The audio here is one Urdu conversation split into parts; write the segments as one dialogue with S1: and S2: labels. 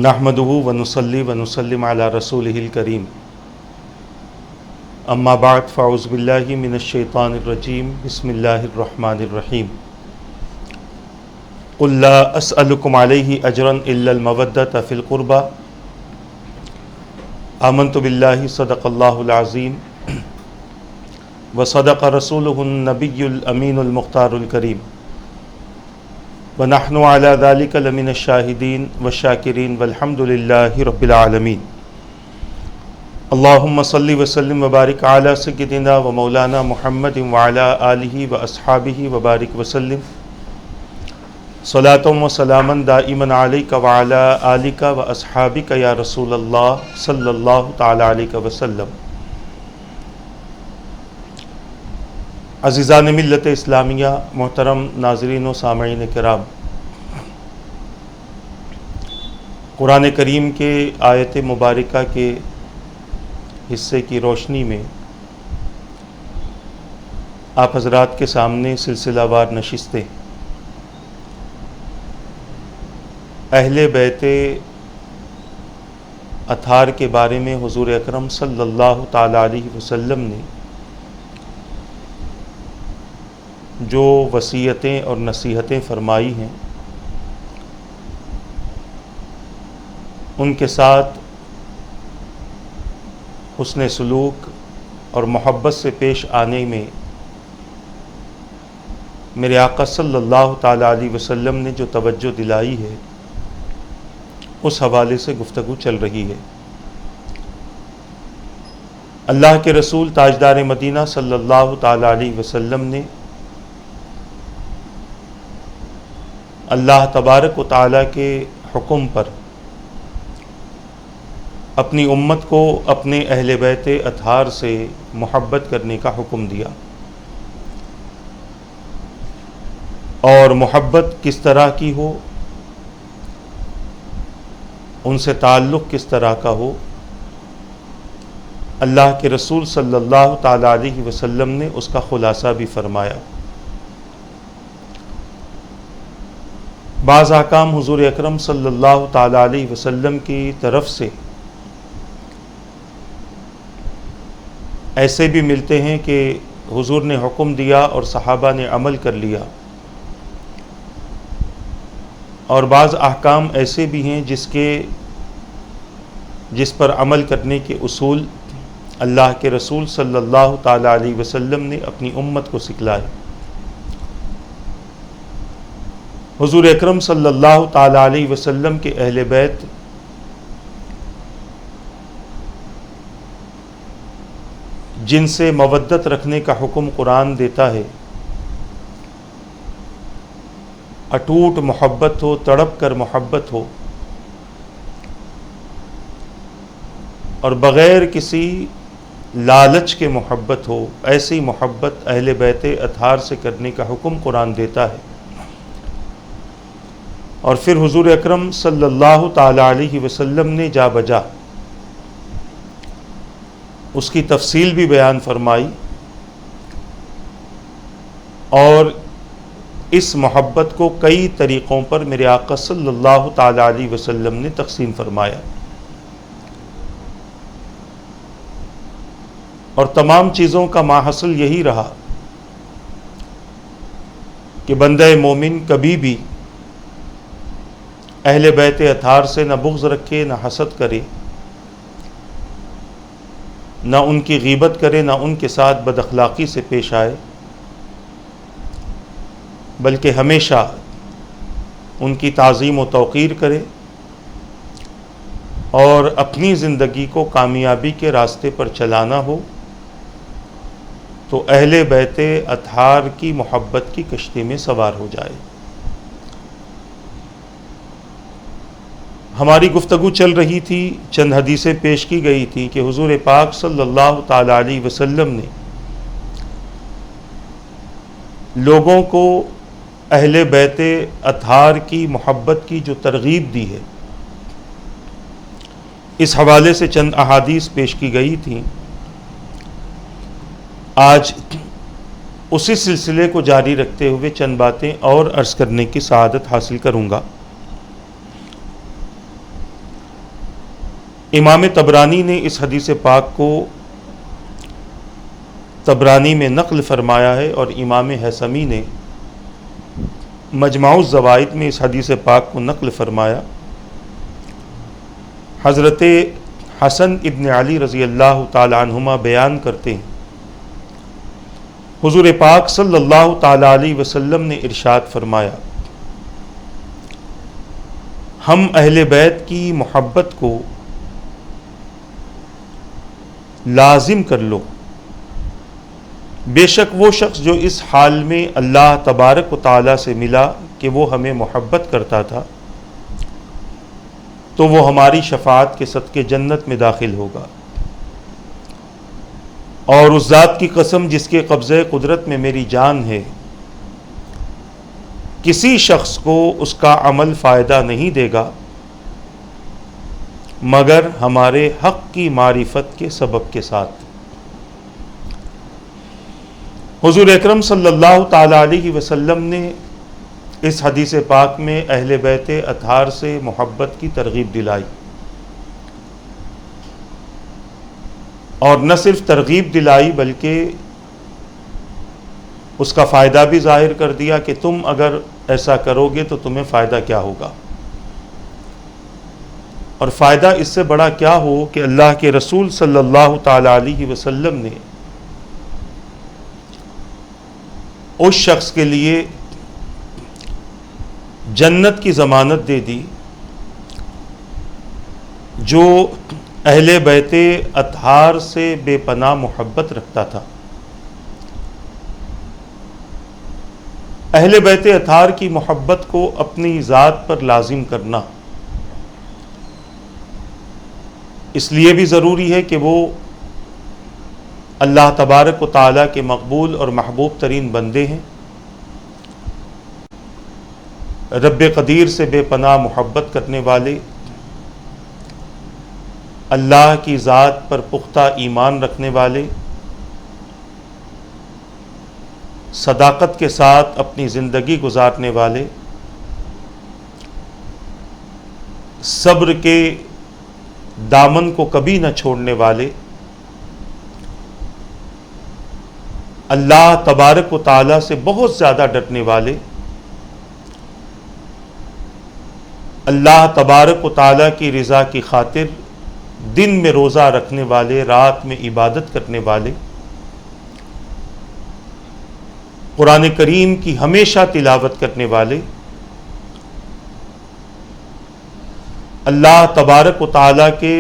S1: نحمدہ ونصلی ونسلم علی رسولہ الکریم اما بعد فاعوذ باللہ من الشیطان الرجیم بسم اللہ الرحمن الرحیم قل لا اسألکم علیہ اجرا الا المودۃ فی القربى آمنت باللہ صدق اللہ العظیم وصدق رسولہ النبی الامین المختار الکریم وَنَحْنُ عَلَى ذَلِكَ لَمِنَ الشَّاهِدِينَ وَالشَّاكِرِينَ وَالْحَمْدُ لِلَّهِ رَبِّ الْعَالَمِينَ اللهم صل وسلم وبارک علی سیدنا و مولانا محمد وعلی آلہ واصحابہ وبارک وسلم صلاۃ و سلاما دائما علیک وعلی آلک واصحابک یا رسول اللہ صلی اللہ تعالی علیہ وسلم۔ عزیزان ملت اسلامیہ، محترم ناظرین و سامعین کرام، قرآن کریم کے آیت مبارکہ کے حصے کی روشنی میں آپ حضرات کے سامنے سلسلہ وار نشستیں اہل بیت اطہار کے بارے میں حضور اکرم صلی اللہ تعالی علیہ وسلم نے جو وصیتیں اور نصیحتیں فرمائی ہیں ان کے ساتھ حسن سلوک اور محبت سے پیش آنے میں میرے آقا صلی اللہ تعالی علیہ وسلم نے جو توجہ دلائی ہے اس حوالے سے گفتگو چل رہی ہے۔ اللہ کے رسول تاجدار مدینہ صلی اللہ تعالی علیہ وسلم نے اللہ تبارک و تعالیٰ کے حکم پر اپنی امت کو اپنے اہل بیت اطہار سے محبت کرنے کا حکم دیا، اور محبت کس طرح کی ہو، ان سے تعلق کس طرح کا ہو، اللہ کے رسول صلی اللہ تعالی علیہ وسلم نے اس کا خلاصہ بھی فرمایا۔ بعض احکام حضور اکرم صلی اللہ تعالی علیہ وسلم کی طرف سے ایسے بھی ملتے ہیں کہ حضور نے حکم دیا اور صحابہ نے عمل کر لیا، اور بعض احکام ایسے بھی ہیں جس پر عمل کرنے کے اصول اللہ کے رسول صلی اللہ تعالی علیہ وسلم نے اپنی امت کو سکھلائے۔ حضور اکرم صلی اللہ تعالی علیہ وسلم کے اہل بیت جن سے مودت رکھنے کا حکم قرآن دیتا ہے، اٹوٹ محبت ہو، تڑپ کر محبت ہو، اور بغیر کسی لالچ کے محبت ہو، ایسی محبت اہل بیت اطہار سے کرنے کا حکم قرآن دیتا ہے۔ اور پھر حضور اکرم صلی اللہ تعالی علیہ وسلم نے جا بجا اس کی تفصیل بھی بیان فرمائی، اور اس محبت کو کئی طریقوں پر میرے آقا صلی اللہ تعالی علیہ وسلم نے تقسیم فرمایا، اور تمام چیزوں کا ماحصل یہی رہا کہ بندہ مومن کبھی بھی اہل بیت اطہار سے نہ بغض رکھے، نہ حسد کرے، نہ ان کی غیبت کرے، نہ ان کے ساتھ بد اخلاقی سے پیش آئے، بلکہ ہمیشہ ان کی تعظیم و توقیر کرے، اور اپنی زندگی کو کامیابی کے راستے پر چلانا ہو تو اہل بیت اطہار کی محبت کی کشتی میں سوار ہو جائے۔ ہماری گفتگو چل رہی تھی، چند حدیثیں پیش کی گئی تھی کہ حضور پاک صلی اللہ تعالی علیہ وسلم نے لوگوں کو اہل بیت اطہار کی محبت کی جو ترغیب دی ہے، اس حوالے سے چند احادیث پیش کی گئی تھیں۔ آج اسی سلسلے کو جاری رکھتے ہوئے چند باتیں اور عرض کرنے کی سعادت حاصل کروں گا۔ امام طبرانی نے اس حدیث پاک کو طبرانی میں نقل فرمایا ہے، اور امام حیثمی نے مجمع الزوائد میں اس حدیث پاک کو نقل فرمایا۔ حضرت حسن ابن علی رضی اللہ تعالی عنہما بیان کرتے ہیں، حضور پاک صلی اللہ تعالی علیہ وسلم نے ارشاد فرمایا، ہم اہل بیت کی محبت کو لازم کر لو، بے شک وہ شخص جو اس حال میں اللہ تبارک و تعالیٰ سے ملا کہ وہ ہمیں محبت کرتا تھا، تو وہ ہماری شفاعت کے صدقے جنت میں داخل ہوگا، اور اس ذات کی قسم جس کے قبضہ قدرت میں میری جان ہے، کسی شخص کو اس کا عمل فائدہ نہیں دے گا مگر ہمارے حق کی معرفت کے سبب کے ساتھ۔ حضور اکرم صلی اللہ تعالی علیہ وسلم نے اس حدیث پاک میں اہل بیت اطہار سے محبت کی ترغیب دلائی، اور نہ صرف ترغیب دلائی بلکہ اس کا فائدہ بھی ظاہر کر دیا کہ تم اگر ایسا کرو گے تو تمہیں فائدہ کیا ہوگا، اور فائدہ اس سے بڑا کیا ہو کہ اللہ کے رسول صلی اللہ تعالی علیہ وسلم نے اس شخص کے لیے جنت کی ضمانت دے دی جو اہل بیت اطہار سے بے پناہ محبت رکھتا تھا۔ اہل بیت اطہار کی محبت کو اپنی ذات پر لازم کرنا اس لیے بھی ضروری ہے کہ وہ اللہ تبارک و تعالیٰ کے مقبول اور محبوب ترین بندے ہیں، رب قدیر سے بے پناہ محبت کرنے والے، اللہ کی ذات پر پختہ ایمان رکھنے والے، صداقت کے ساتھ اپنی زندگی گزارنے والے، صبر کے دامن کو کبھی نہ چھوڑنے والے، اللہ تبارک و تعالیٰ سے بہت زیادہ ڈرنے والے، اللہ تبارک و تعالیٰ کی رضا کی خاطر دن میں روزہ رکھنے والے، رات میں عبادت کرنے والے، قرآن کریم کی ہمیشہ تلاوت کرنے والے، اللہ تبارک و تعالیٰ کے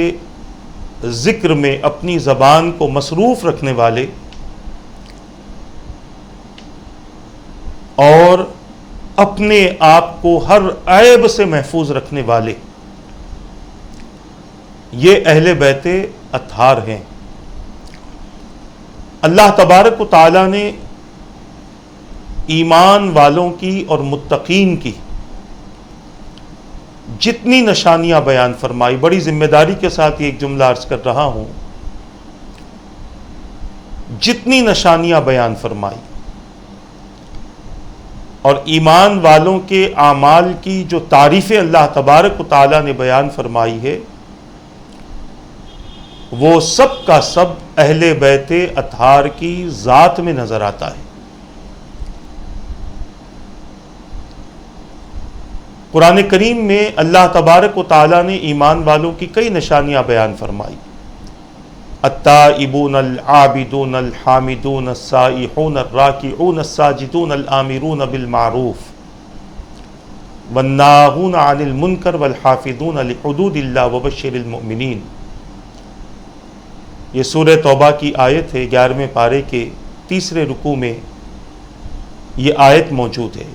S1: ذکر میں اپنی زبان کو مصروف رکھنے والے، اور اپنے آپ کو ہر عیب سے محفوظ رکھنے والے، یہ اہل بیت اطہار ہیں۔ اللہ تبارک و تعالیٰ نے ایمان والوں کی اور متقین کی جتنی نشانیاں بیان فرمائی، بڑی ذمہ داری کے ساتھ یہ ایک جملہ عرض کر رہا ہوں، جتنی نشانیاں بیان فرمائی اور ایمان والوں کے اعمال کی جو تعریفیں اللہ تبارک و تعالیٰ نے بیان فرمائی ہے، وہ سب کا سب اہل بیت اطہار کی ذات میں نظر آتا ہے۔ قرآن کریم میں اللہ تبارک و تعالیٰ نے ایمان والوں کی کئی نشانیاں بیان فرمائی، التائبون العابدون الحامدون السائحون الراکعون الساجدون الآمرون بالمعروف والناہون عن المنکر والحافظون لحدود اللہ وبشر المؤمنین۔ یہ سورہ توبہ کی آیت ہے، 11ویں پارے کے 3 رکوع میں یہ آیت موجود ہے۔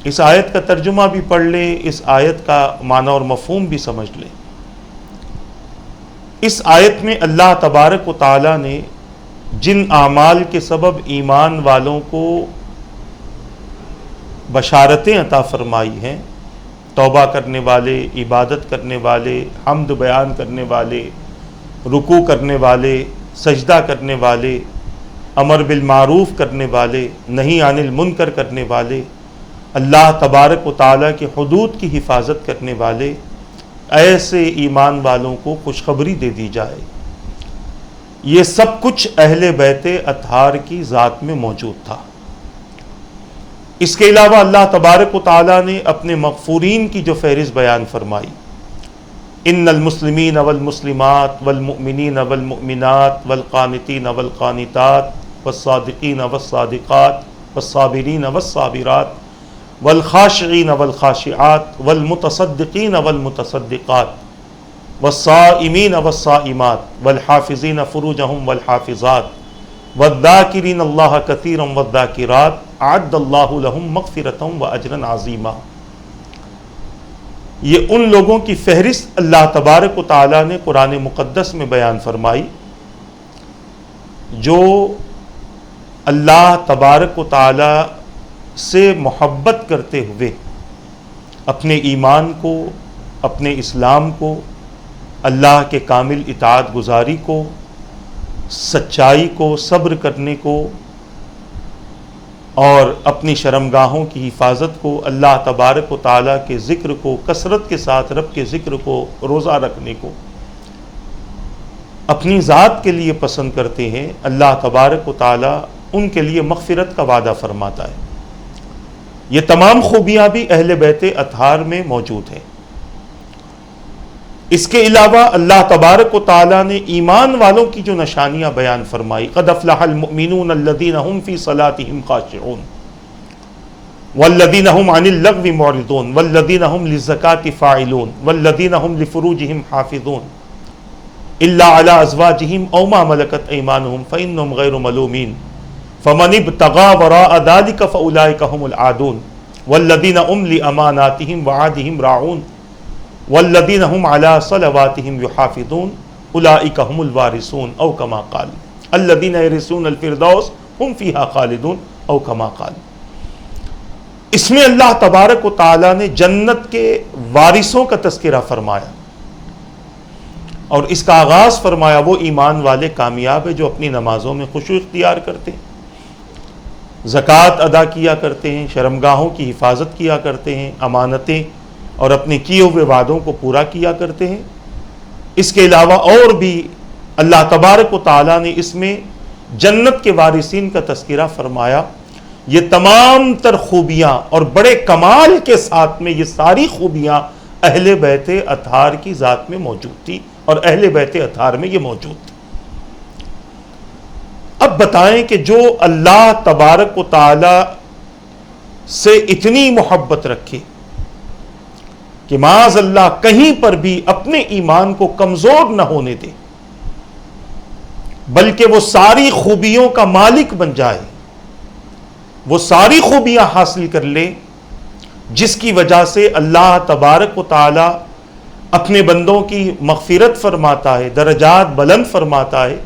S1: اس آیت کا ترجمہ بھی پڑھ لیں، اس آیت کا معنی اور مفہوم بھی سمجھ لیں۔ اس آیت میں اللہ تبارک و تعالیٰ نے جن اعمال کے سبب ایمان والوں کو بشارتیں عطا فرمائی ہیں، توبہ کرنے والے، عبادت کرنے والے، حمد بیان کرنے والے، رکوع کرنے والے، سجدہ کرنے والے، امر بالمعروف کرنے والے، نہی عن المنکر کرنے والے، اللہ تبارک و تعالیٰ کے حدود کی حفاظت کرنے والے، ایسے ایمان والوں کو خوشخبری دے دی جائے۔ یہ سب کچھ اہل بیت اطہار کی ذات میں موجود تھا۔ اس کے علاوہ اللہ تبارک و تعالیٰ نے اپنے مغفورین کی جو فہرست بیان فرمائی، ان المسلمین والمسلمات والمؤمنین والمؤمنات والقانتین والقانتات والصادقین والصادقات والصابرین والصابرات والخاشعین والخاشعات والمتصدقین والمتصدقات والصائمین والصائمات والحافظین فروجہم والحافظات والذاکرین اللہ کثیرا والذاکرات اعد اللہ لہم مغفرۃ واجرا عظیما۔ یہ ان لوگوں کی فہرست اللہ تبارک و تعالیٰ نے قرآن مقدس میں بیان فرمائی جو اللہ تبارک و تعالیٰ سے محبت کرتے ہوئے اپنے ایمان کو، اپنے اسلام کو، اللہ کے کامل اطاعت گزاری کو، سچائی کو، صبر کرنے کو اور اپنی شرمگاہوں کی حفاظت کو، اللہ تبارک و تعالیٰ کے ذکر کو، کثرت کے ساتھ رب کے ذکر کو، روزہ رکھنے کو اپنی ذات کے لیے پسند کرتے ہیں، اللہ تبارک و تعالیٰ ان کے لیے مغفرت کا وعدہ فرماتا ہے۔ یہ تمام خوبیاں بھی اہل بیت اطہار میں موجود ہیں۔ اس کے علاوہ اللہ تبارک و تعالیٰ نے ایمان والوں کی جو نشانیاں بیان فرمائی، قد افلح المؤمنون الذین هم فی صلاتهم خاشعون والذین هم عن اللغو معرضون والذین هم للزکاة فاعلون والذین هم لفروجهم حافظون الا علی ازواجهم او ما ملکت ایمانهم فانهم غیر ملومین فمن ابتغى وراء ذلك فاولئک هم العادون والذین هم لاماناتهم وعهدهم راعون والذین هم علی صلواتهم یحافظون اولئک هم الوارثون او کما قال الذین یرثون الفردوس هم فیها خالدون او کما قال۔ اس میں اللہ تبارک و تعالیٰ نے جنت کے وارثوں کا تذکرہ فرمایا اور اس کا آغاز فرمایا وہ ایمان والے کامیاب ہیں جو اپنی نمازوں میں خشوع اختیار کرتے ہیں، زکوٰۃ ادا کیا کرتے ہیں، شرمگاہوں کی حفاظت کیا کرتے ہیں، امانتیں اور اپنے کیے ہوئے وعدوں کو پورا کیا کرتے ہیں۔ اس کے علاوہ اور بھی اللہ تبارک و تعالیٰ نے اس میں جنت کے وارثین کا تذکرہ فرمایا۔ یہ تمام تر خوبیاں اور بڑے کمال کے ساتھ میں یہ ساری خوبیاں اہل بیت اطہار کی ذات میں موجود تھی اور اہل بیت اطہار میں یہ موجود تھی۔ اب بتائیں کہ جو اللہ تبارک و تعالیٰ سے اتنی محبت رکھے کہ معاذ اللہ کہیں پر بھی اپنے ایمان کو کمزور نہ ہونے دے، بلکہ وہ ساری خوبیوں کا مالک بن جائے، وہ ساری خوبیاں حاصل کر لے جس کی وجہ سے اللہ تبارک و تعالی اپنے بندوں کی مغفرت فرماتا ہے، درجات بلند فرماتا ہے،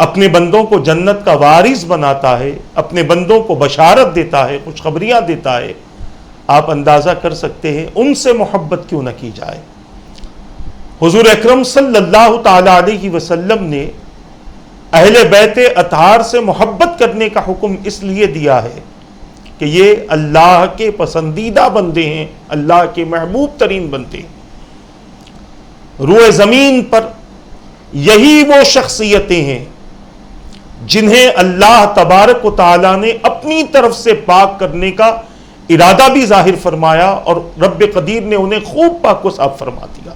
S1: اپنے بندوں کو جنت کا وارث بناتا ہے، اپنے بندوں کو بشارت دیتا ہے، خوشخبریاں دیتا ہے۔ آپ اندازہ کر سکتے ہیں ان سے محبت کیوں نہ کی جائے۔ حضور اکرم صلی اللہ تعالی علیہ وسلم نے اہل بیت اطہار سے محبت کرنے کا حکم اس لیے دیا ہے کہ یہ اللہ کے پسندیدہ بندے ہیں، اللہ کے محبوب ترین بندے ہیں۔ روئے زمین پر یہی وہ شخصیتیں ہیں جنہیں اللہ تبارک و تعالی نے اپنی طرف سے پاک کرنے کا ارادہ بھی ظاہر فرمایا اور رب قدیر نے انہیں خوب پاک و صاف فرما دیا۔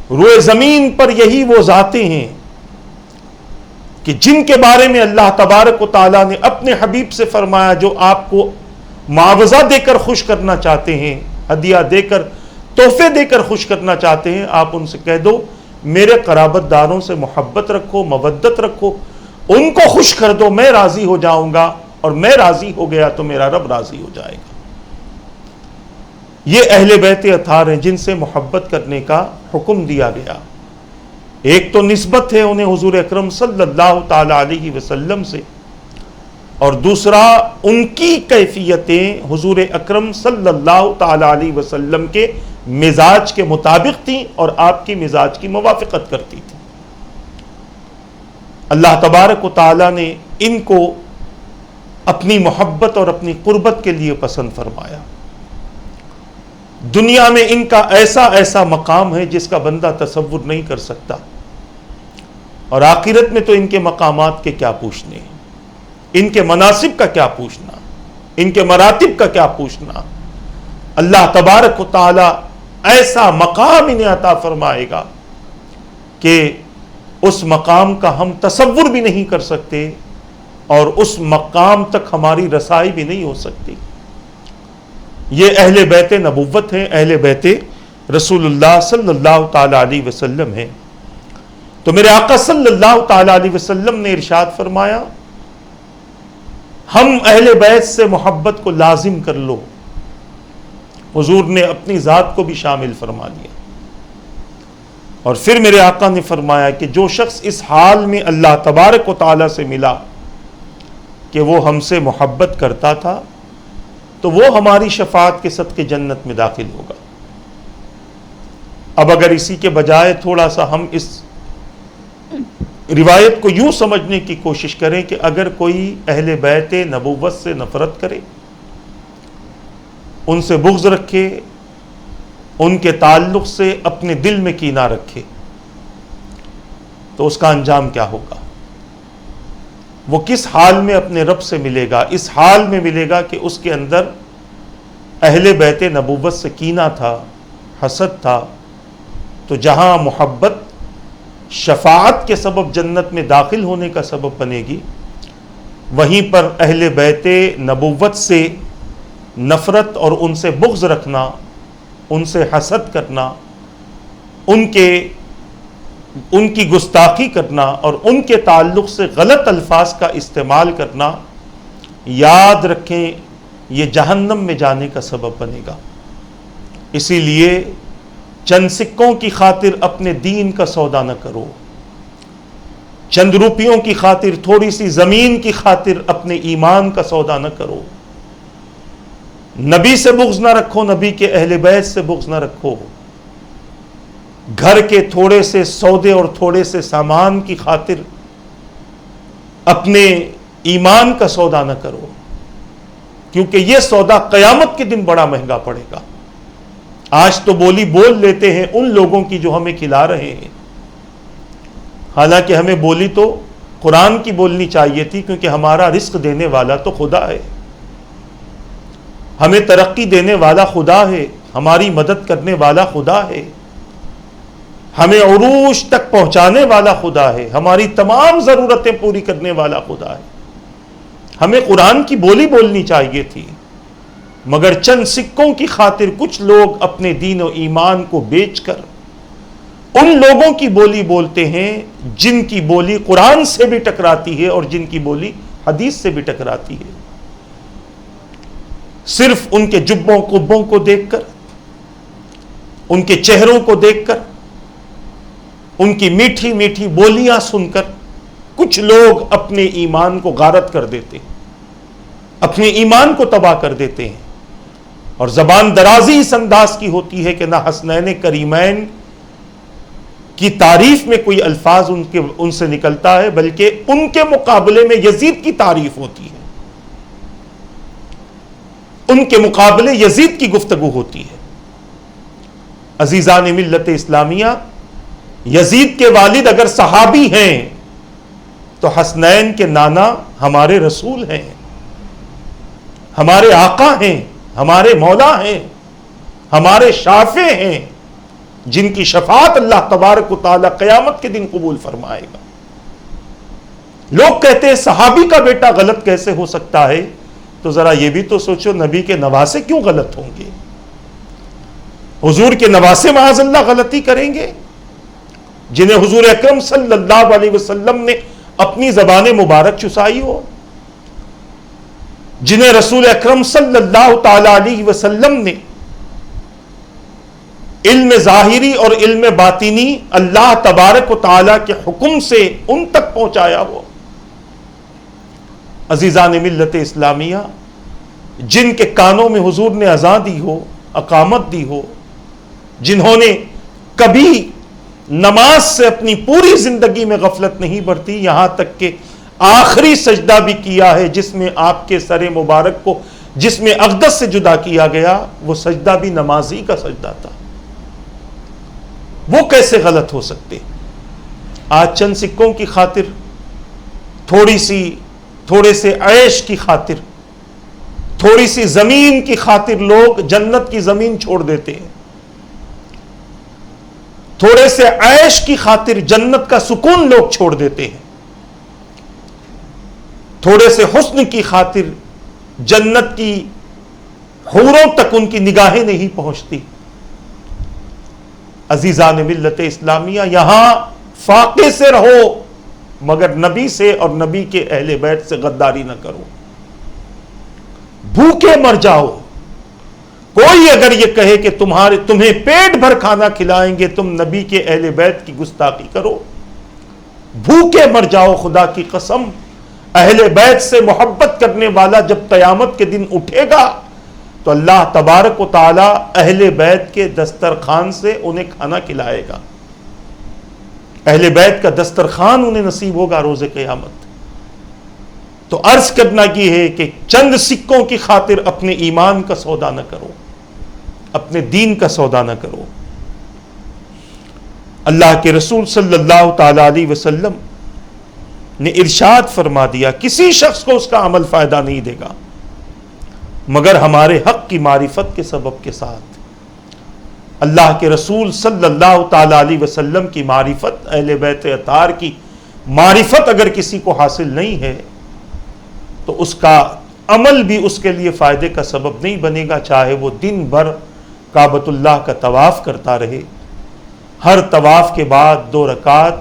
S1: روئے زمین پر یہی وہ ذاتیں ہیں کہ جن کے بارے میں اللہ تبارک و تعالیٰ نے اپنے حبیب سے فرمایا جو آپ کو معاوضہ دے کر خوش کرنا چاہتے ہیں، ہدیہ دے کر، تحفے دے کر خوش کرنا چاہتے ہیں، آپ ان سے کہہ دو میرے قرابت داروں سے محبت رکھو، مودت رکھو، ان کو خوش کر دو، میں راضی ہو جاؤں گا اور میں راضی ہو گیا تو میرا رب راضی ہو جائے گا۔ یہ اہل بیت اطہار ہیں جن سے محبت کرنے کا حکم دیا گیا۔ ایک تو نسبت ہے انہیں حضور اکرم صلی اللہ تعالی علیہ وسلم سے، اور دوسرا ان کی کیفیتیں حضور اکرم صلی اللہ تعالی علیہ وسلم کے مزاج کے مطابق تھیں اور آپ کی مزاج کی موافقت کرتی تھی۔ اللہ تبارک و تعالی نے ان کو اپنی محبت اور اپنی قربت کے لیے پسند فرمایا۔ دنیا میں ان کا ایسا ایسا مقام ہے جس کا بندہ تصور نہیں کر سکتا، اور آخرت میں تو ان کے مقامات کے کیا پوچھنے، ان کے مناصب کا کیا پوچھنا، ان کے مراتب کا کیا پوچھنا۔ اللہ تبارک و تعالی ایسا مقام انہیں عطا فرمائے گا کہ اس مقام کا ہم تصور بھی نہیں کر سکتے، اور اس مقام تک ہماری رسائی بھی نہیں ہو سکتی۔ یہ اہل بیت نبوت ہیں، اہل بیت رسول اللہ صلی اللہ تعالی علیہ وسلم ہیں۔ تو میرے آقا صلی اللہ تعالی علیہ وسلم نے ارشاد فرمایا، ہم اہل بیت سے محبت کو لازم کر لو۔ حضور نے اپنی ذات کو بھی شامل فرما لیا، اور پھر میرے آقا نے فرمایا کہ جو شخص اس حال میں اللہ تبارک و تعالی سے ملا کہ وہ ہم سے محبت کرتا تھا، تو وہ ہماری شفاعت کے صدقے جنت میں داخل ہوگا۔ اب اگر اسی کے بجائے تھوڑا سا ہم اس روایت کو یوں سمجھنے کی کوشش کریں کہ اگر کوئی اہل بیت نبوت سے نفرت کرے، ان سے بغض رکھے، ان کے تعلق سے اپنے دل میں کینہ رکھے، تو اس کا انجام کیا ہوگا؟ وہ کس حال میں اپنے رب سے ملے گا؟ اس حال میں ملے گا کہ اس کے اندر اہل بیت نبوت سے کینہ تھا، حسد تھا۔ تو جہاں محبت شفاعت کے سبب جنت میں داخل ہونے کا سبب بنے گی، وہیں پر اہل بیت نبوت سے نفرت اور ان سے بغض رکھنا، ان سے حسد کرنا، ان کی گستاخی کرنا اور ان کے تعلق سے غلط الفاظ کا استعمال کرنا، یاد رکھیں یہ جہنم میں جانے کا سبب بنے گا۔ اسی لیے چند سکوں کی خاطر اپنے دین کا سودا نہ کرو، چند روپیوں کی خاطر، تھوڑی سی زمین کی خاطر اپنے ایمان کا سودا نہ کرو۔ نبی سے بغض نہ رکھو، نبی کے اہل بیت سے بغض نہ رکھو۔ گھر کے تھوڑے سے سودے اور تھوڑے سے سامان کی خاطر اپنے ایمان کا سودا نہ کرو، کیونکہ یہ سودا قیامت کے دن بڑا مہنگا پڑے گا۔ آج تو بولی بول لیتے ہیں ان لوگوں کی جو ہمیں کھلا رہے ہیں، حالانکہ ہمیں بولی تو قرآن کی بولنی چاہیے تھی، کیونکہ ہمارا رزق دینے والا تو خدا ہے، ہمیں ترقی دینے والا خدا ہے، ہماری مدد کرنے والا خدا ہے، ہمیں عروج تک پہنچانے والا خدا ہے، ہماری تمام ضرورتیں پوری کرنے والا خدا ہے۔ ہمیں قرآن کی بولی بولنی چاہیے تھی، مگر چند سکوں کی خاطر کچھ لوگ اپنے دین و ایمان کو بیچ کر ان لوگوں کی بولی بولتے ہیں جن کی بولی قرآن سے بھی ٹکراتی ہے اور جن کی بولی حدیث سے بھی ٹکراتی ہے۔ صرف ان کے جبوں قبوں کو دیکھ کر، ان کے چہروں کو دیکھ کر، ان کی میٹھی میٹھی بولیاں سن کر کچھ لوگ اپنے ایمان کو غارت کر دیتے ہیں، اپنے ایمان کو تباہ کر دیتے ہیں، اور زبان درازی اس انداز کی ہوتی ہے کہ نہ حسنین کریمین کی تعریف میں کوئی الفاظ ان سے نکلتا ہے، بلکہ ان کے مقابلے میں یزید کی تعریف ہوتی ہے، ان کے مقابلے یزید کی گفتگو ہوتی ہے۔ عزیزان ملت اسلامیہ، یزید کے والد اگر صحابی ہیں تو حسنین کے نانا ہمارے رسول ہیں، ہمارے آقا ہیں، ہمارے مولا ہیں، ہمارے شافع ہیں، جن کی شفاعت اللہ تبارک و تعالی قیامت کے دن قبول فرمائے گا۔ لوگ کہتے ہیں صحابی کا بیٹا غلط کیسے ہو سکتا ہے؟ تو ذرا یہ بھی تو سوچو، نبی کے نواسے کیوں غلط ہوں گے؟ حضور کے نواسے معاذ اللہ غلطی کریں گے؟ جنہیں حضور اکرم صلی اللہ علیہ وسلم نے اپنی زبان مبارک چسائی ہو، جنہیں رسول اکرم صلی اللہ تعالی علیہ وسلم نے علم ظاہری اور علم باطنی اللہ تبارک و تعالی کے حکم سے ان تک پہنچایا ہو۔ عزیزان ملت اسلامیہ، جن کے کانوں میں حضور نے اذان دی ہو، اقامت دی ہو، جنہوں نے کبھی نماز سے اپنی پوری زندگی میں غفلت نہیں برتی، یہاں تک کہ آخری سجدہ بھی کیا ہے جس میں آپ کے سر مبارک کو جس میں اقدس سے جدا کیا گیا، وہ سجدہ بھی نمازی کا سجدہ تھا. وہ کیسے غلط ہو سکتے؟ آج چند سکوں کی خاطر، تھوڑے سے عیش کی خاطر، تھوڑی سی زمین کی خاطر لوگ جنت کی زمین چھوڑ دیتے ہیں. تھوڑے سے عیش کی خاطر جنت کا سکون لوگ چھوڑ دیتے ہیں. تھوڑے سے حسن کی خاطر جنت کی حوروں تک ان کی نگاہیں نہیں پہنچتی. عزیزان ملت اسلامیہ، یہاں فاقے سے رہو مگر نبی سے اور نبی کے اہل بیت سے غداری نہ کرو. بھوکے مر جاؤ. کوئی اگر یہ کہے کہ تمہیں پیٹ بھر کھانا کھلائیں گے، تم نبی کے اہل بیت کی گستاخی کرو. بھوکے مر جاؤ. خدا کی قسم، اہل بیت سے محبت کرنے والا جب قیامت کے دن اٹھے گا تو اللہ تبارک و تعالی اہل بیت کے دسترخوان سے انہیں کھانا کھلائے گا. اہل بیت کا دسترخوان انہیں نصیب ہوگا روز قیامت. تو عرض کرنا یہ ہے کہ چند سکوں کی خاطر اپنے ایمان کا سودا نہ کرو، اپنے دین کا سودا نہ کرو. اللہ کے رسول صلی اللہ تعالی علیہ وسلم نے ارشاد فرما دیا، کسی شخص کو اس کا عمل فائدہ نہیں دے گا مگر ہمارے حق کی معرفت کے سبب کے ساتھ. اللہ کے رسول صلی اللہ تعالی علیہ وسلم کی معرفت، اہل بیت اطہار کی معرفت اگر کسی کو حاصل نہیں ہے تو اس کا عمل بھی اس کے لیے فائدے کا سبب نہیں بنے گا، چاہے وہ دن بھر کعبۃ اللہ کا طواف کرتا رہے، ہر طواف کے بعد 2 رکعت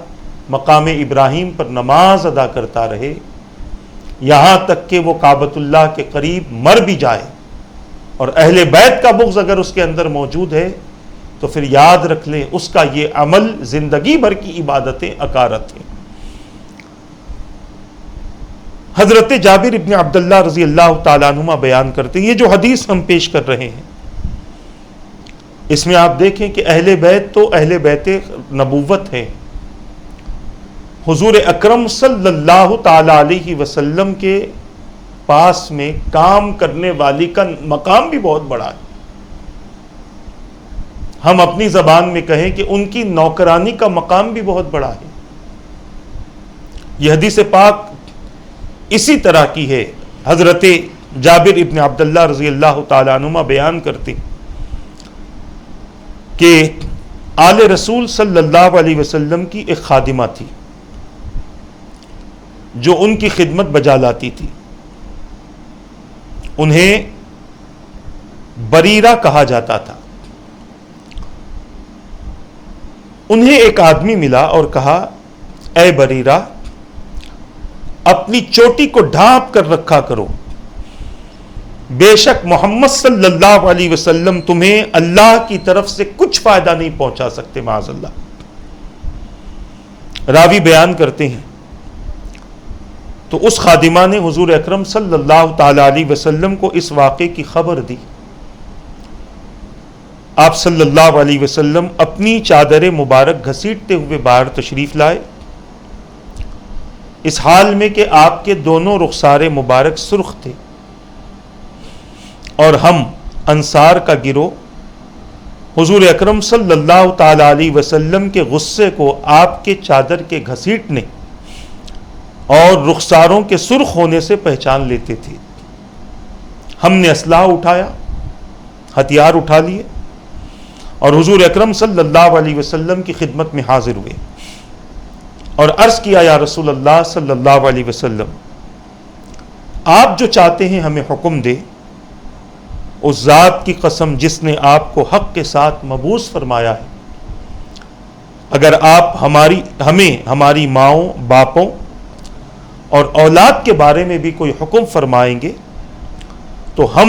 S1: مقام ابراہیم پر نماز ادا کرتا رہے، یہاں تک کہ وہ کعبۃ اللہ کے قریب مر بھی جائے، اور اہل بیت کا بغض اگر اس کے اندر موجود ہے تو پھر یاد رکھ لیں اس کا یہ عمل زندگی بھر کی عبادتیں اکارت ہیں. حضرت جابر ابن عبداللہ رضی اللہ تعالیٰ عنہما بیان کرتے ہیں، یہ جو حدیث ہم پیش کر رہے ہیں اس میں آپ دیکھیں کہ اہل بیت تو اہل بیت نبوت ہے. حضور اکرم صلی اللہ تعالی علیہ وسلم کے پاس میں کام کرنے والی کا مقام بھی بہت بڑا ہے. ہم اپنی زبان میں کہیں کہ ان کی نوکرانی کا مقام بھی بہت بڑا ہے. یہ حدیث پاک اسی طرح کی ہے. حضرت جابر ابن عبداللہ رضی اللہ تعالیٰ عنہما بیان کرتے کہ آل رسول صلی اللہ علیہ وسلم کی ایک خادمہ تھی جو ان کی خدمت بجا لاتی تھی. انہیں بریرہ کہا جاتا تھا. انہیں ایک آدمی ملا اور کہا، اے بریرہ، اپنی چوٹی کو ڈھانپ کر رکھا کرو، بے شک محمد صلی اللہ علیہ وسلم تمہیں اللہ کی طرف سے کچھ فائدہ نہیں پہنچا سکتے معاذ اللہ. راوی بیان کرتے ہیں تو اس خادمہ نے حضور اکرم صلی اللہ تعالی علیہ وسلم کو اس واقعے کی خبر دی. آپ صلی اللہ علیہ وسلم اپنی چادر مبارک گھسیٹتے ہوئے باہر تشریف لائے، اس حال میں کہ آپ کے دونوں رخسار مبارک سرخ تھے، اور ہم انصار کا گروہ حضور اکرم صلی اللہ تعالی علیہ وسلم کے غصے کو آپ کے چادر کے گھسیٹنے اور رخساروں کے سرخ ہونے سے پہچان لیتے تھے. ہم نے اسلحہ اٹھایا، ہتھیار اٹھا لیے اور حضور اکرم صلی اللہ علیہ وسلم کی خدمت میں حاضر ہوئے اور عرض کیا، یا رسول اللہ صلی اللہ علیہ وسلم، آپ جو چاہتے ہیں ہمیں حکم دے. اس ذات کی قسم جس نے آپ کو حق کے ساتھ مبعوث فرمایا ہے، اگر آپ ہمیں ہماری ماؤں، باپوں اور اولاد کے بارے میں بھی کوئی حکم فرمائیں گے تو ہم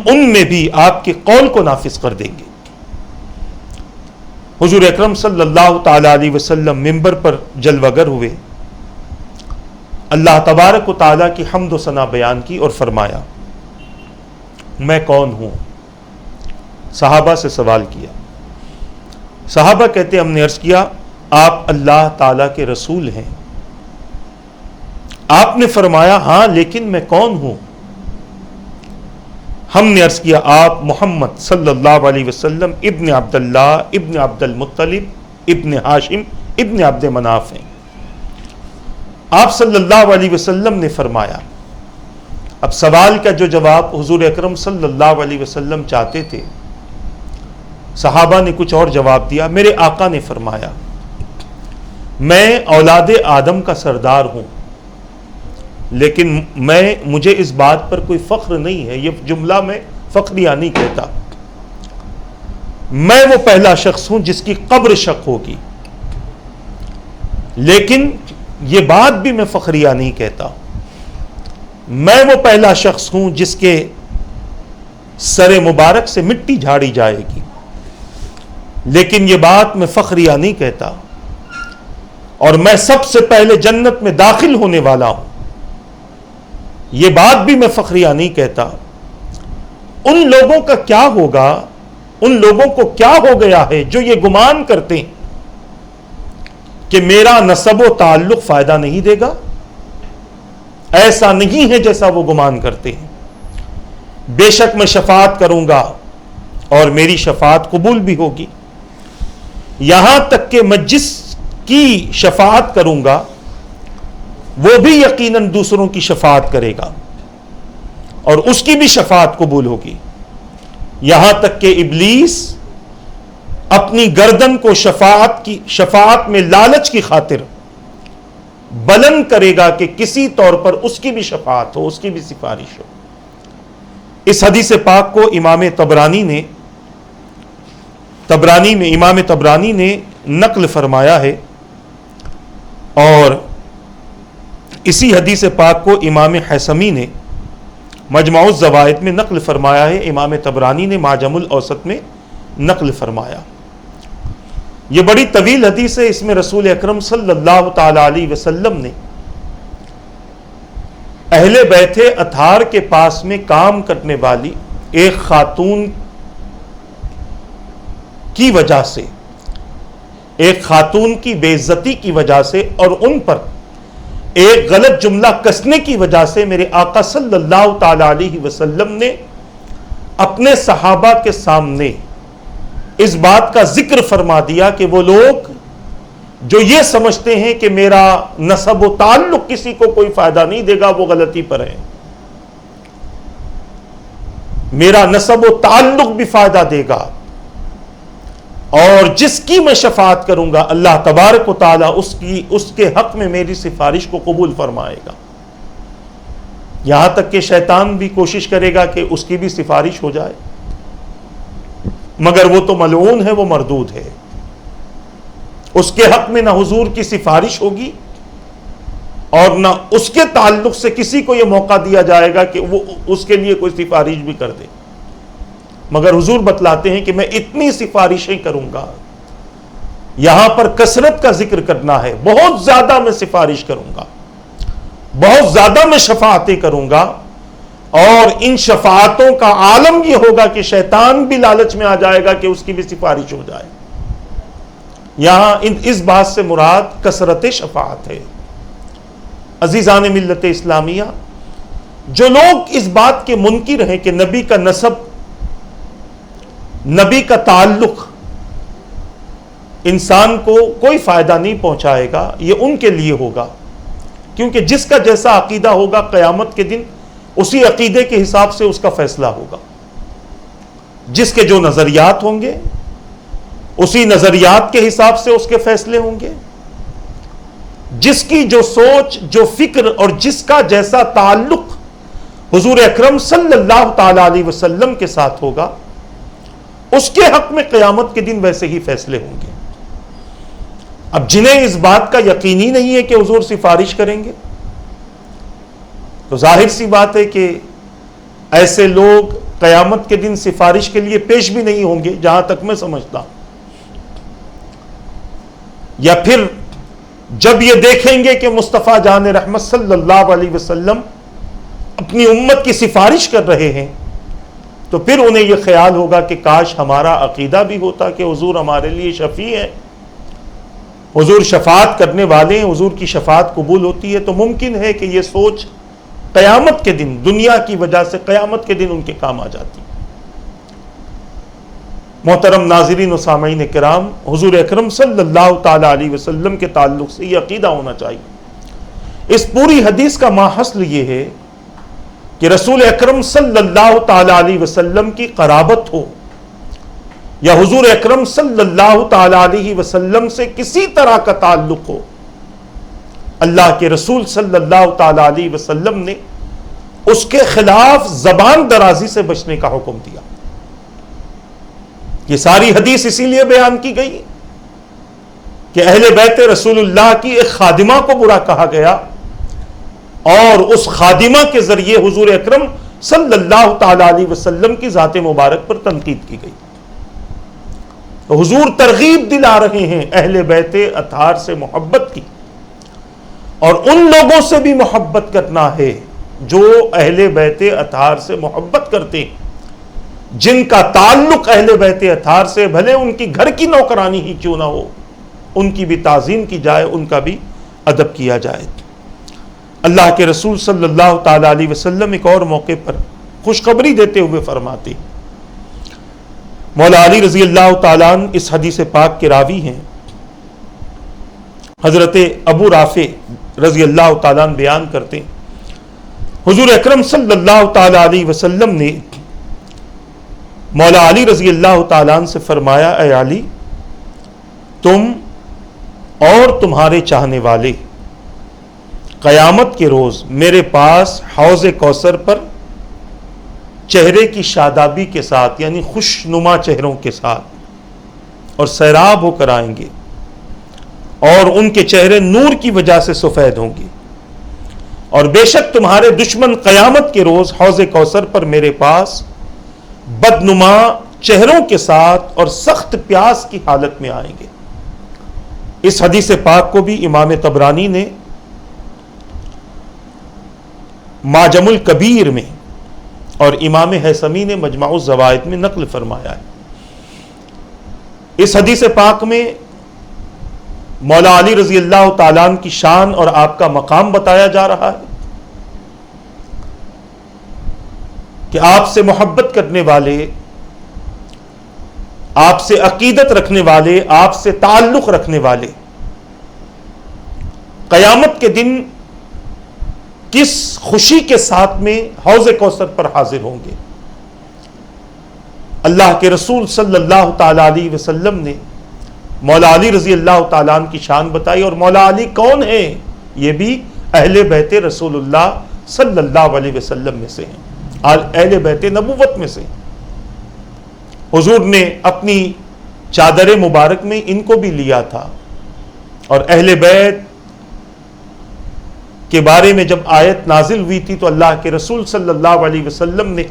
S1: ان میں بھی آپ کے قول کو نافذ کر دیں گے. حضور اکرم صلی اللہ تعالی علیہ وسلم منبر پر جلوہ گر ہوئے، اللہ تبارک و تعالیٰ کی حمد و ثنا بیان کی اور فرمایا، میں کون ہوں؟ صحابہ سے سوال کیا. صحابہ کہتے ہم نے عرض کیا، آپ اللہ تعالیٰ کے رسول ہیں، آپ نے فرمایا ہاں لیکن میں کون ہوں؟ ہم نے عرض کیا آپ محمد صلی اللہ علیہ وسلم ابن عبداللہ ابن عبد المطلب ابن ہاشم ابن عبد مناف ہیں۔ آپ صلی اللہ علیہ وسلم نے فرمایا، اب سوال کا جو جواب حضور اکرم صلی اللہ علیہ وسلم چاہتے تھے، صحابہ نے کچھ اور جواب دیا۔ میرے آقا نے فرمایا میں اولاد آدم کا سردار ہوں، لیکن مجھے اس بات پر کوئی فخر نہیں ہے، یہ جملہ میں فخریہ نہیں کہتا، میں وہ پہلا شخص ہوں جس کی قبر شق ہوگی، لیکن یہ بات بھی میں فخریہ نہیں کہتا، میں وہ پہلا شخص ہوں جس کے سر مبارک سے مٹی جھاڑی جائے گی، لیکن یہ بات میں فخریہ نہیں کہتا، اور میں سب سے پہلے جنت میں داخل ہونے والا ہوں، یہ بات بھی میں فخریہ نہیں کہتا۔ ان لوگوں کا کیا ہوگا، ان لوگوں کو کیا ہو گیا ہے جو یہ گمان کرتے ہیں کہ میرا نسب و تعلق فائدہ نہیں دے گا؟ ایسا نہیں ہے جیسا وہ گمان کرتے ہیں، بے شک میں شفاعت کروں گا اور میری شفاعت قبول بھی ہوگی، یہاں تک کہ میں جس کی شفاعت کروں گا وہ بھی یقیناً دوسروں کی شفاعت کرے گا اور اس کی بھی شفاعت قبول ہوگی، یہاں تک کہ ابلیس اپنی گردن کو شفاعت میں لالچ کی خاطر بلند کرے گا کہ کسی طور پر اس کی بھی شفاعت ہو، اس کی بھی سفارش ہو۔ اس حدیث پاک کو امام طبرانی نے نقل فرمایا ہے، اور اسی حدیث پاک کو امام حیثمی نے مجمع الزوائد میں نقل فرمایا ہے، امام طبرانی نے معجم الاوسط میں نقل فرمایا۔ یہ بڑی طویل حدیث ہے، اس میں رسول اکرم صلی اللہ تعالی علیہ وسلم نے اہل بیت اطہار کے پاس میں کام کرنے والی ایک خاتون کی وجہ سے، ایک خاتون کی بے عزتی کی وجہ سے اور ان پر ایک غلط جملہ کسنے کی وجہ سے میرے آقا صلی اللہ تعالی علیہ وسلم نے اپنے صحابہ کے سامنے اس بات کا ذکر فرما دیا کہ وہ لوگ جو یہ سمجھتے ہیں کہ میرا نسب و تعلق کسی کو کوئی فائدہ نہیں دے گا، وہ غلطی پر ہے، میرا نسب و تعلق بھی فائدہ دے گا، اور جس کی میں شفاعت کروں گا اللہ تبارک و تعالی اس کے حق میں میری سفارش کو قبول فرمائے گا، یہاں تک کہ شیطان بھی کوشش کرے گا کہ اس کی بھی سفارش ہو جائے، مگر وہ تو ملعون ہے، وہ مردود ہے، اس کے حق میں نہ حضور کی سفارش ہوگی اور نہ اس کے تعلق سے کسی کو یہ موقع دیا جائے گا کہ وہ اس کے لیے کوئی سفارش بھی کر دے، مگر حضور بتلاتے ہیں کہ میں اتنی سفارشیں کروں گا، یہاں پر کثرت کا ذکر کرنا ہے، بہت زیادہ میں سفارش کروں گا، بہت زیادہ میں شفاعتیں کروں گا، اور ان شفاعتوں کا عالم یہ ہوگا کہ شیطان بھی لالچ میں آ جائے گا کہ اس کی بھی سفارش ہو جائے۔ یہاں اس بات سے مراد کثرت شفاعت ہے۔ عزیزان ملت اسلامیہ، جو لوگ اس بات کے منکر ہیں کہ نبی کا نسب، نبی کا تعلق انسان کو کوئی فائدہ نہیں پہنچائے گا، یہ ان کے لیے ہوگا، کیونکہ جس کا جیسا عقیدہ ہوگا قیامت کے دن اسی عقیدے کے حساب سے اس کا فیصلہ ہوگا، جس کے جو نظریات ہوں گے اسی نظریات کے حساب سے اس کے فیصلے ہوں گے، جس کی جو سوچ، جو فکر اور جس کا جیسا تعلق حضور اکرم صلی اللہ تعالی علیہ وسلم کے ساتھ ہوگا، اس کے حق میں قیامت کے دن ویسے ہی فیصلے ہوں گے۔ اب جنہیں اس بات کا یقین ہی نہیں ہے کہ حضور سفارش کریں گے، تو ظاہر سی بات ہے کہ ایسے لوگ قیامت کے دن سفارش کے لیے پیش بھی نہیں ہوں گے، جہاں تک میں سمجھتا ہوں، یا پھر جب یہ دیکھیں گے کہ مصطفیٰ جان رحمت صلی اللہ علیہ وسلم اپنی امت کی سفارش کر رہے ہیں، تو پھر انہیں یہ خیال ہوگا کہ کاش ہمارا عقیدہ بھی ہوتا کہ حضور ہمارے لیے شفیع ہے، حضور شفاعت کرنے والے ہیں، حضور کی شفاعت قبول ہوتی ہے، تو ممکن ہے کہ یہ سوچ قیامت کے دن دنیا کی وجہ سے قیامت کے دن ان کے کام آ جاتی. محترم ناظرین و سامعین کرام، حضور اکرم صلی اللہ تعالی علیہ وسلم کے تعلق سے یہ عقیدہ ہونا چاہیے. اس پوری حدیث کا ماحصل یہ ہے کہ رسول اکرم صلی اللہ تعالی علیہ وسلم کی قرابت ہو یا حضور اکرم صلی اللہ تعالی علیہ وسلم سے کسی طرح کا تعلق ہو، اللہ کے رسول صلی اللہ تعالی علیہ وسلم نے اس کے خلاف زبان درازی سے بچنے کا حکم دیا. یہ ساری حدیث اسی لیے بیان کی گئی کہ اہل بیت رسول اللہ کی ایک خادمہ کو برا کہا گیا اور اس خادمہ کے ذریعے حضور اکرم صلی اللہ تعالی علیہ وسلم کی ذات مبارک پر تنقید کی گئی. تو حضور ترغیب دلا رہے ہیں اہل بیت اطہار سے محبت کی، اور ان لوگوں سے بھی محبت کرنا ہے جو اہل بیت اطہار سے محبت کرتے ہیں، جن کا تعلق اہل بیت اطہار سے بھلے ان کی گھر کی نوکرانی ہی کیوں نہ ہو، ان کی بھی تعظیم کی جائے، ان کا بھی ادب کیا جائے. اللہ کے رسول صلی اللہ تعالی علیہ وسلم ایک اور موقع پر خوشخبری دیتے ہوئے فرماتے، مولا علی رضی اللہ تعالیٰ عنہ اس حدیث پاک کے راوی ہیں. حضرت ابو رافع رضی اللہ تعالیٰ عنہ بیان کرتے ہیں حضور اکرم صلی اللہ تعالی علیہ وسلم نے مولا علی رضی اللہ تعالیٰ عنہ سے فرمایا، اے علی، تم اور تمہارے چاہنے والے قیامت کے روز میرے پاس حوض کوثر پر چہرے کی شادابی کے ساتھ، یعنی خوش نما چہروں کے ساتھ اور سیراب ہو کر آئیں گے، اور ان کے چہرے نور کی وجہ سے سفید ہوں گے. اور بے شک تمہارے دشمن قیامت کے روز حوض کوثر پر میرے پاس بدنما چہروں کے ساتھ اور سخت پیاس کی حالت میں آئیں گے. اس حدیث پاک کو بھی امام طبرانی نے معجم الکبیر میں اور امام حیثمی نے مجمع الزوائد میں نقل فرمایا ہے. اس حدیث پاک میں مولا علی رضی اللہ تعالیٰ عنہ کی شان اور آپ کا مقام بتایا جا رہا ہے کہ آپ سے محبت کرنے والے، آپ سے عقیدت رکھنے والے، آپ سے تعلق رکھنے والے قیامت کے دن کس خوشی کے ساتھ میں حوض کوثر پر حاضر ہوں گے. اللہ کے رسول صلی اللہ تعالی علیہ وسلم نے مولا علی رضی اللہ تعالیٰ عنہ کی شان بتائی. اور مولا علی کون ہیں؟ یہ بھی اہل بیت رسول اللہ صلی اللہ علیہ وسلم میں سے ہیں، اہل بیت نبوت میں سے. حضور نے اپنی چادر مبارک میں ان کو بھی لیا تھا، اور اہل بیت کے بارے میں جب آیت نازل ہوئی تھی تو اللہ کے رسول صلی اللہ علیہ وسلم نے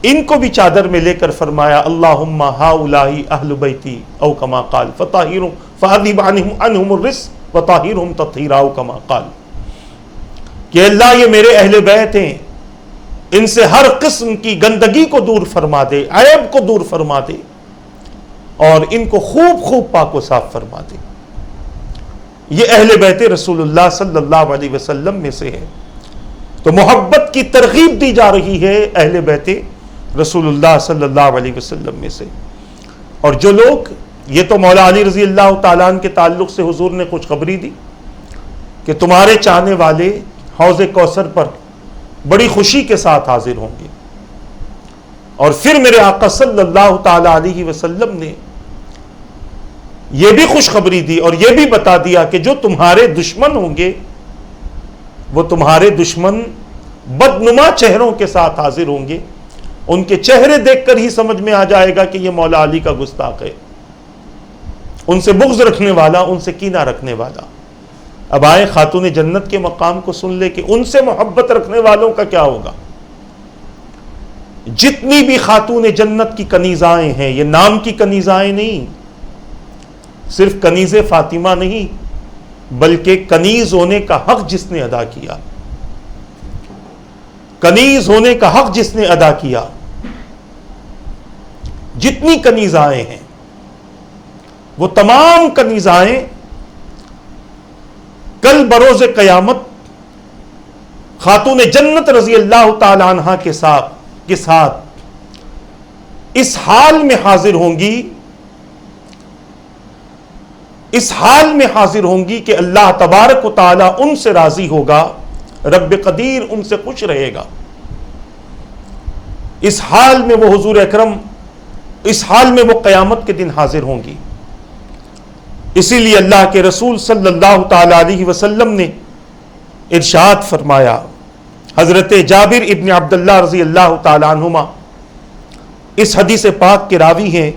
S1: ان کو بھی چادر میں لے کر فرمایا، اللہم ہؤلاء اہل بیتی او کما قال فطہرہم فاذھب عنہم الرجس وطہرہم تطہیرا او کما قال، کہ اللہ یہ میرے اہل بیت ہیں، ان سے ہر قسم کی گندگی کو دور فرما دے، عیب کو دور فرما دے، اور ان کو خوب خوب پاک و صاف فرما دے. یہ اہل بیت رسول اللہ صلی اللہ علیہ وسلم میں سے ہے. تو محبت کی ترغیب دی جا رہی ہے اہل بیت رسول اللہ صلی اللہ علیہ وسلم میں سے. اور جو لوگ، یہ تو مولا علی رضی اللہ تعالیٰ عنہ کے تعلق سے حضور نے خوشخبری دی کہ تمہارے چاہنے والے حوض کوثر پر بڑی خوشی کے ساتھ حاضر ہوں گے. اور پھر میرے آقا صلی اللہ تعالی علیہ وسلم نے یہ بھی خوشخبری دی اور یہ بھی بتا دیا کہ جو تمہارے دشمن ہوں گے وہ تمہارے دشمن بدنما چہروں کے ساتھ حاضر ہوں گے. ان کے چہرے دیکھ کر ہی سمجھ میں آ جائے گا کہ یہ مولا علی کا گستاخ ہے، ان سے بغض رکھنے والا، ان سے کینہ رکھنے والا. اب آئے خاتون جنت کے مقام کو سن لے کہ ان سے محبت رکھنے والوں کا کیا ہوگا. جتنی بھی خاتون جنت کی کنیزائیں ہیں، یہ نام کی کنیزائیں نہیں، صرف کنیز فاطمہ نہیں، بلکہ کنیز ہونے کا حق جس نے ادا کیا، کنیز ہونے کا حق جس نے ادا کیا، جتنی کنیزائیں ہیں وہ تمام کنیزائیں کل بروز قیامت خاتون جنت رضی اللہ تعالی عنہ کے ساتھ اس حال میں حاضر ہوں گی، اس حال میں حاضر ہوں گی کہ اللہ تبارک و تعالی ان سے راضی ہوگا، رب قدیر ان سے خوش رہے گا۔ اس حال میں وہ حضور اکرم، اس حال میں وہ قیامت کے دن حاضر ہوں گی۔ اسی لیے اللہ کے رسول صلی اللہ تعالی علیہ وسلم نے ارشاد فرمایا، حضرت جابر ابن عبداللہ رضی اللہ تعالی عنہما اس حدیث پاک کے راوی ہیں،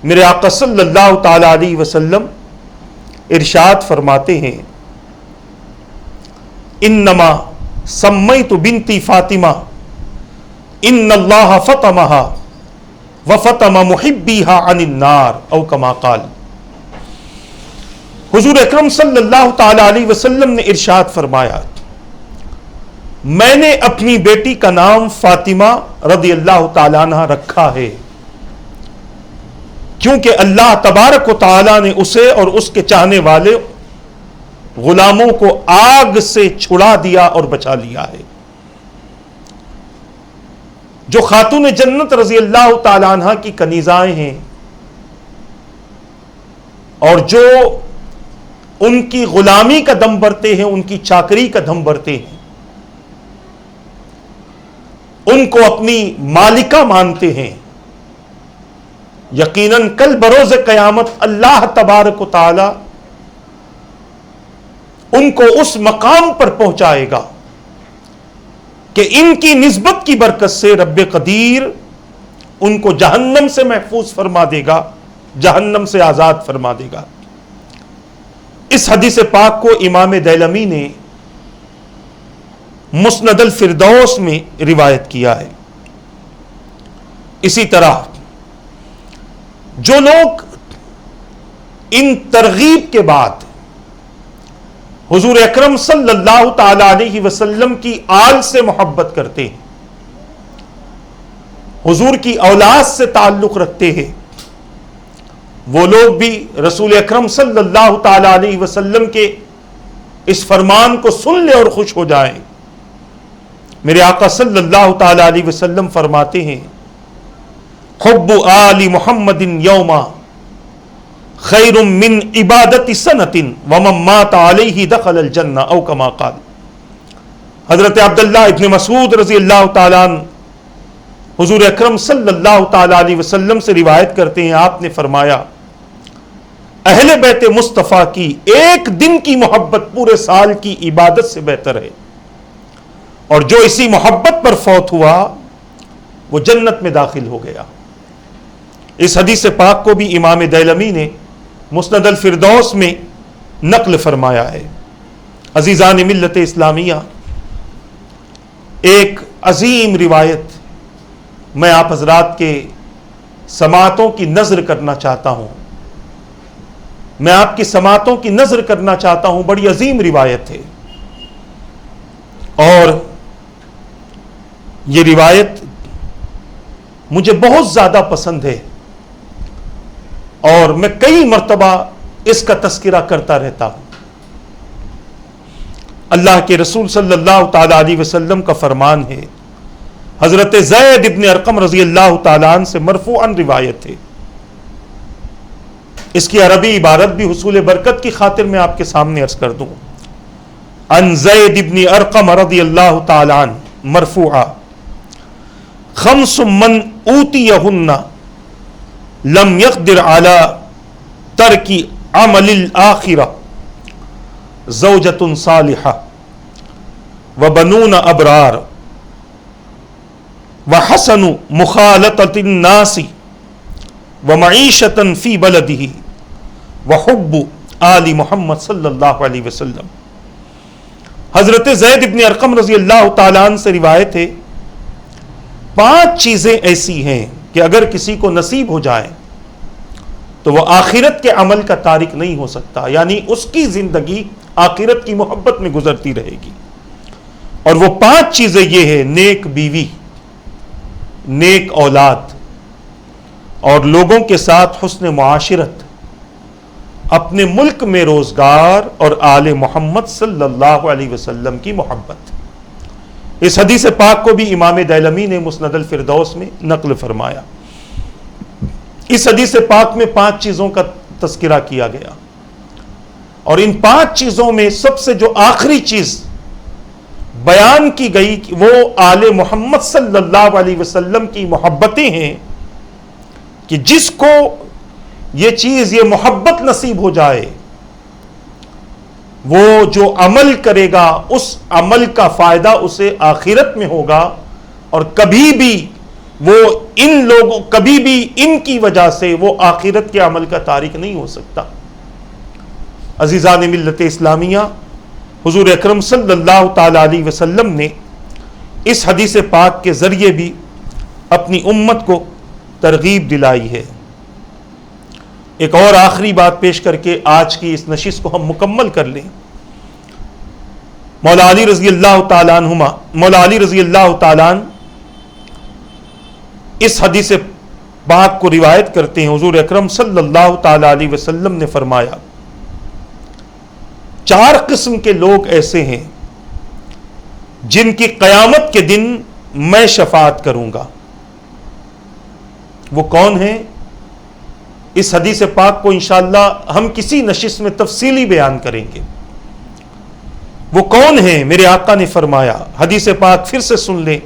S1: میرے آقا صلی اللہ تعالی علیہ وسلم ارشاد فرماتے ہیں، انما سمیت بنتی فاطمہ ان اللہ فطمہا وفطم محبیہا عن النار او کما قال۔ حضور اکرم صلی اللہ تعالی علیہ وسلم نے ارشاد فرمایا، میں نے اپنی بیٹی کا نام فاطمہ رضی اللہ تعالی عنہ رکھا ہے کیونکہ اللہ تبارک و تعالی نے اسے اور اس کے چاہنے والے غلاموں کو آگ سے چھڑا دیا اور بچا لیا ہے۔ جو خاتون جنت رضی اللہ تعالی عنہ کی کنیزائیں ہیں اور جو ان کی غلامی کا دم بھرتے ہیں، ان کی چاکری کا دم بھرتے ہیں، ان کو اپنی مالکہ مانتے ہیں، یقیناً کل بروز قیامت اللہ تبارک و تعالی ان کو اس مقام پر پہنچائے گا کہ ان کی نسبت کی برکت سے رب قدیر ان کو جہنم سے محفوظ فرما دے گا، جہنم سے آزاد فرما دے گا۔ اس حدیث پاک کو امام دیلمی نے مسند الفردوس میں روایت کیا ہے۔ اسی طرح جو لوگ ان ترغیب کے بعد حضور اکرم صلی اللہ تعالی علیہ وسلم کی آل سے محبت کرتے ہیں، حضور کی اولاد سے تعلق رکھتے ہیں، وہ لوگ بھی رسول اکرم صلی اللہ تعالی علیہ وسلم کے اس فرمان کو سن لے اور خوش ہو جائیں۔ میرے آقا صلی اللہ تعالی علیہ وسلم فرماتے ہیں، حب آل محمد یوما خیر من عبادت سنت ومن مات علیہ دخل الجنہ او کما قال۔ حضرت عبداللہ ابن مسعود رضی اللہ تعالیٰ عنہ حضور اکرم صلی اللہ تعالی علیہ وسلم سے روایت کرتے ہیں، آپ نے فرمایا، اہل بیت مصطفیٰ کی ایک دن کی محبت پورے سال کی عبادت سے بہتر ہے، اور جو اسی محبت پر فوت ہوا وہ جنت میں داخل ہو گیا۔ اس حدیث پاک کو بھی امام دیلمی نے مسند الفردوس میں نقل فرمایا ہے۔ عزیزان ملت اسلامیہ، ایک عظیم روایت میں آپ حضرات کے سماعتوں کی نظر کرنا چاہتا ہوں، میں آپ کی سماعتوں کی نظر کرنا چاہتا ہوں، بڑی عظیم روایت ہے، اور یہ روایت مجھے بہت زیادہ پسند ہے اور میں کئی مرتبہ اس کا تذکرہ کرتا رہتا ہوں۔ اللہ کے رسول صلی اللہ تعالی علیہ وسلم کا فرمان ہے، حضرت زید ابن ارقم رضی اللہ تعالیٰ عنہ سے مرفوعاً روایت ہے، اس کی عربی عبارت بھی حصول برکت کی خاطر میں آپ کے سامنے عرض کر دوں۔ عن زید ابن ارقم رضی اللہ تعالیٰ عنہ مرفوعا، خمس من اوتیہن لم يقدر على ترک عمل الآخرہ، زوجۃ صالحہ وبنون ابرار وحسن مخالطۃ الناس ومعیشۃ فی بلدہ وحب آل محمد صلی اللہ علیہ وسلم۔ حضرت زید ابن ارقم رضی اللہ تعالیٰ عنہ سے روایت ہے، 5 چیزیں ایسی ہیں کہ اگر کسی کو نصیب ہو جائے تو وہ آخرت کے عمل کا تارک نہیں ہو سکتا، یعنی اس کی زندگی آخرت کی محبت میں گزرتی رہے گی۔ اور وہ 5 چیزیں یہ ہیں، نیک بیوی، نیک اولاد، اور لوگوں کے ساتھ حسن معاشرت، اپنے ملک میں روزگار اور آل محمد صلی اللہ علیہ وسلم کی محبت۔ اس حدیث پاک کو بھی امام دیلمی نے مسند الفردوس میں نقل فرمایا۔ اس حدیث پاک میں 5 چیزوں کا تذکرہ کیا گیا، اور ان 5 چیزوں میں سب سے جو آخری چیز بیان کی گئی وہ آل محمد صلی اللہ علیہ وسلم کی محبتیں ہیں، کہ جس کو یہ چیز، یہ محبت نصیب ہو جائے، وہ جو عمل کرے گا اس عمل کا فائدہ اسے آخرت میں ہوگا، اور کبھی بھی ان کی وجہ سے وہ آخرت کے عمل کا تارک نہیں ہو سکتا۔ عزیزان ملت اسلامیہ، حضور اکرم صلی اللہ تعالی علیہ وسلم نے اس حدیث پاک کے ذریعے بھی اپنی امت کو ترغیب دلائی ہے۔ ایک اور آخری بات پیش کر کے آج کی اس نشست کو ہم مکمل کر لیں۔ مولا علی رضی اللہ تعالیٰ عنہ اس حدیث پاک کو روایت کرتے ہیں۔ حضور اکرم صلی اللہ تعالی علیہ وسلم نے فرمایا، 4 قسم کے لوگ ایسے ہیں جن کی قیامت کے دن میں شفاعت کروں گا۔ وہ کون ہیں؟ اس حدیث پاک کو انشاءاللہ ہم کسی نشست میں تفصیلی بیان کریں گے۔ وہ کون ہیں؟ میرے آقا نے فرمایا، حدیث پاک پھر سے سن لیں،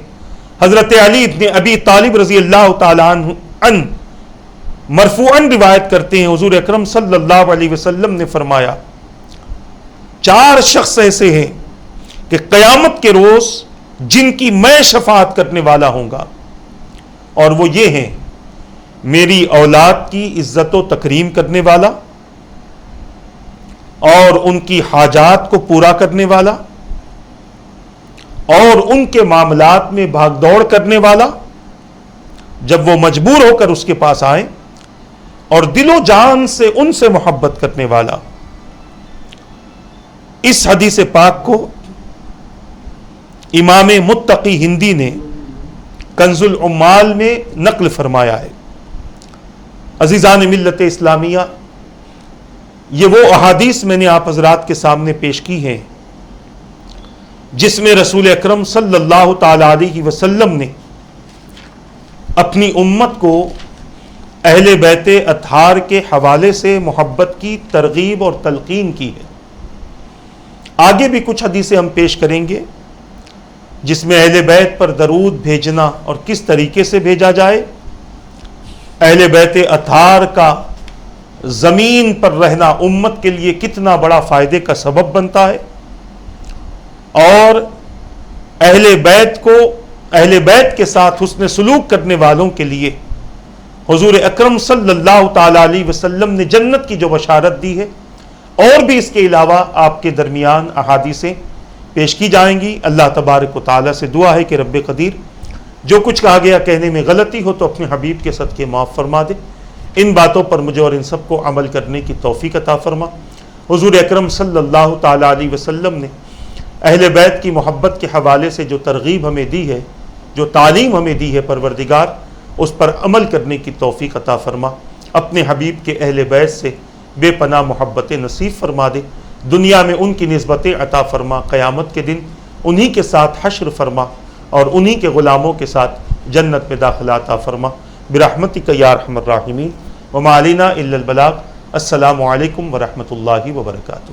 S1: حضرت علی ابن ابی طالب رضی اللہ تعالیٰ عنہ مرفوعاً روایت کرتے ہیں، حضور اکرم صلی اللہ علیہ وسلم نے فرمایا، 4 شخص ایسے ہیں کہ قیامت کے روز جن کی میں شفاعت کرنے والا ہوں گا، اور وہ یہ ہیں: میری اولاد کی عزت و تکریم کرنے والا، اور ان کی حاجات کو پورا کرنے والا، اور ان کے معاملات میں بھاگ دوڑ کرنے والا جب وہ مجبور ہو کر اس کے پاس آئیں، اور دل و جان سے ان سے محبت کرنے والا۔ اس حدیث پاک کو امام متقی ہندی نے کنز العمال میں نقل فرمایا ہے۔ عزیزان ملت اسلامیہ، یہ وہ احادیث میں نے آپ حضرات کے سامنے پیش کی ہیں جس میں رسول اکرم صلی اللہ تعالی علیہ وسلم نے اپنی امت کو اہل بیت اطہار کے حوالے سے محبت کی ترغیب اور تلقین کی ہے۔ آگے بھی کچھ حدیثیں ہم پیش کریں گے جس میں اہل بیت پر درود بھیجنا اور کس طریقے سے بھیجا جائے، اہل بیت اطہار کا زمین پر رہنا امت کے لیے کتنا بڑا فائدے کا سبب بنتا ہے، اور اہل بیت کے ساتھ حسن سلوک کرنے والوں کے لیے حضور اکرم صلی اللہ تعالی علیہ وسلم نے جنت کی جو بشارت دی ہے، اور بھی اس کے علاوہ آپ کے درمیان احادیثیں پیش کی جائیں گی۔ اللہ تبارک و تعالیٰ سے دعا ہے کہ رب قدیر جو کچھ کہا گیا کہنے میں غلطی ہو تو اپنے حبیب کے صدقے معاف فرما دے، ان باتوں پر مجھے اور ان سب کو عمل کرنے کی توفیق عطا فرما۔ حضور اکرم صلی اللہ تعالی علیہ وسلم نے اہل بیت کی محبت کے حوالے سے جو ترغیب ہمیں دی ہے، جو تعلیم ہمیں دی ہے پروردگار، اس پر عمل کرنے کی توفیق عطا فرما۔ اپنے حبیب کے اہل بیت سے بے پناہ محبت نصیب فرما دے، دنیا میں ان کی نسبتیں عطا فرما، قیامت کے دن انہی کے ساتھ حشر فرما، اور انہی کے غلاموں کے ساتھ جنت میں داخلہ عطا فرما، برحمتک یا ارحم الراحمین۔ وما علینا الا البلاغ۔ السلام علیکم ورحمۃ اللہ وبرکاتہ۔